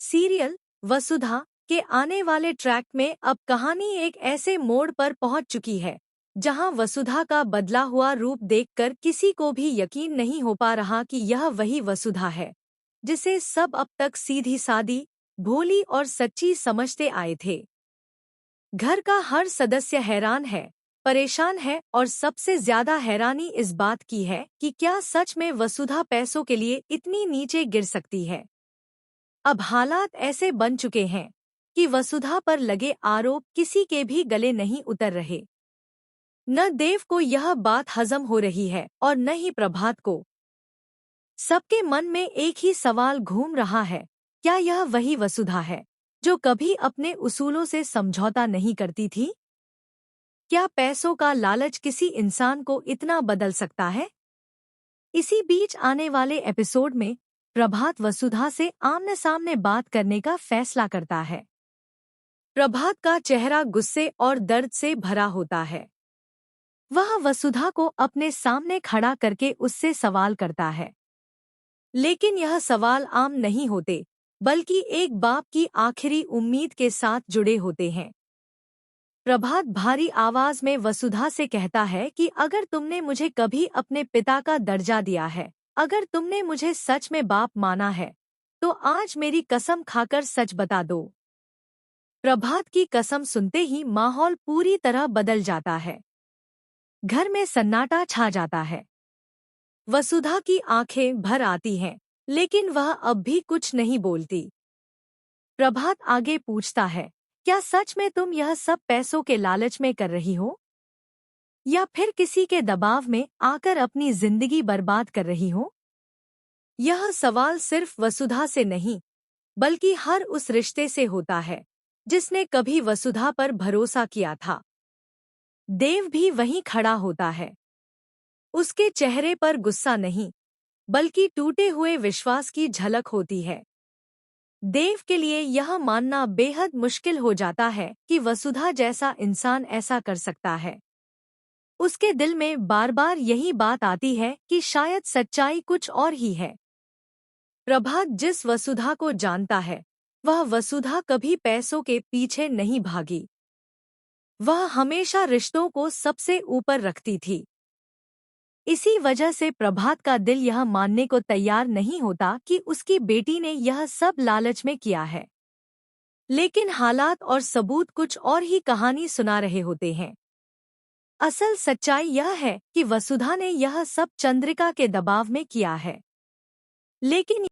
Serial वसुधा के आने वाले ट्रैक में अब कहानी एक ऐसे मोड़ पर पहुंच चुकी है जहां वसुधा का बदला हुआ रूप देखकर किसी को भी यकीन नहीं हो पा रहा कि यह वही वसुधा है जिसे सब अब तक सीधी सादी, भोली और सच्ची समझते आए थे। घर का हर सदस्य हैरान है, परेशान है और सबसे ज्यादा हैरानी इस बात की है कि क्या सच में वसुधा पैसों के लिए इतनी नीचे गिर सकती है। अब हालात ऐसे बन चुके हैं कि वसुधा पर लगे आरोप किसी के भी गले नहीं उतर रहे। न देव को यह बात हजम हो रही है और न ही प्रभात को। सबके मन में एक ही सवाल घूम रहा है, क्या यह वही वसुधा है जो कभी अपने उसूलों से समझौता नहीं करती थी? क्या पैसों का लालच किसी इंसान को इतना बदल सकता है? इसी बीच आने वाले एपिसोड में प्रभात वसुधा से आमने सामने बात करने का फैसला करता है। प्रभात का चेहरा गुस्से और दर्द से भरा होता है। वह वसुधा को अपने सामने खड़ा करके उससे सवाल करता है, लेकिन यह सवाल आम नहीं होते, बल्कि एक बाप की आखिरी उम्मीद के साथ जुड़े होते हैं। प्रभात भारी आवाज में वसुधा से कहता है कि अगर तुमने मुझे कभी अपने पिता का दर्जा दिया है, अगर तुमने मुझे सच में बाप माना है, तो आज मेरी कसम खाकर सच बता दो। प्रभात की कसम सुनते ही माहौल पूरी तरह बदल जाता है। घर में सन्नाटा छा जाता है। वसुधा की आंखें भर आती हैं, लेकिन वह अब भी कुछ नहीं बोलती। प्रभात आगे पूछता है, क्या सच में तुम यह सब पैसों के लालच में कर रही हो, या फिर किसी के दबाव में आकर अपनी जिंदगी बर्बाद कर रही हो? यह सवाल सिर्फ वसुधा से नहीं, बल्कि हर उस रिश्ते से होता है जिसने कभी वसुधा पर भरोसा किया था। देव भी वहीं खड़ा होता है। उसके चेहरे पर गुस्सा नहीं, बल्कि टूटे हुए विश्वास की झलक होती है। देव के लिए यह मानना बेहद मुश्किल हो जाता है कि वसुधा जैसा इंसान ऐसा कर सकता है। उसके दिल में बार बार यही बात आती है कि शायद सच्चाई कुछ और ही है। प्रभात जिस वसुधा को जानता है, वह वसुधा कभी पैसों के पीछे नहीं भागी। वह हमेशा रिश्तों को सबसे ऊपर रखती थी। इसी वजह से प्रभात का दिल यह मानने को तैयार नहीं होता कि उसकी बेटी ने यह सब लालच में किया है। लेकिन हालात और सबूत कुछ और ही कहानी सुना रहे होते हैं। असल सच्चाई यह है कि वसुधा ने यह सब चंद्रिका के दबाव में किया है। लेकिन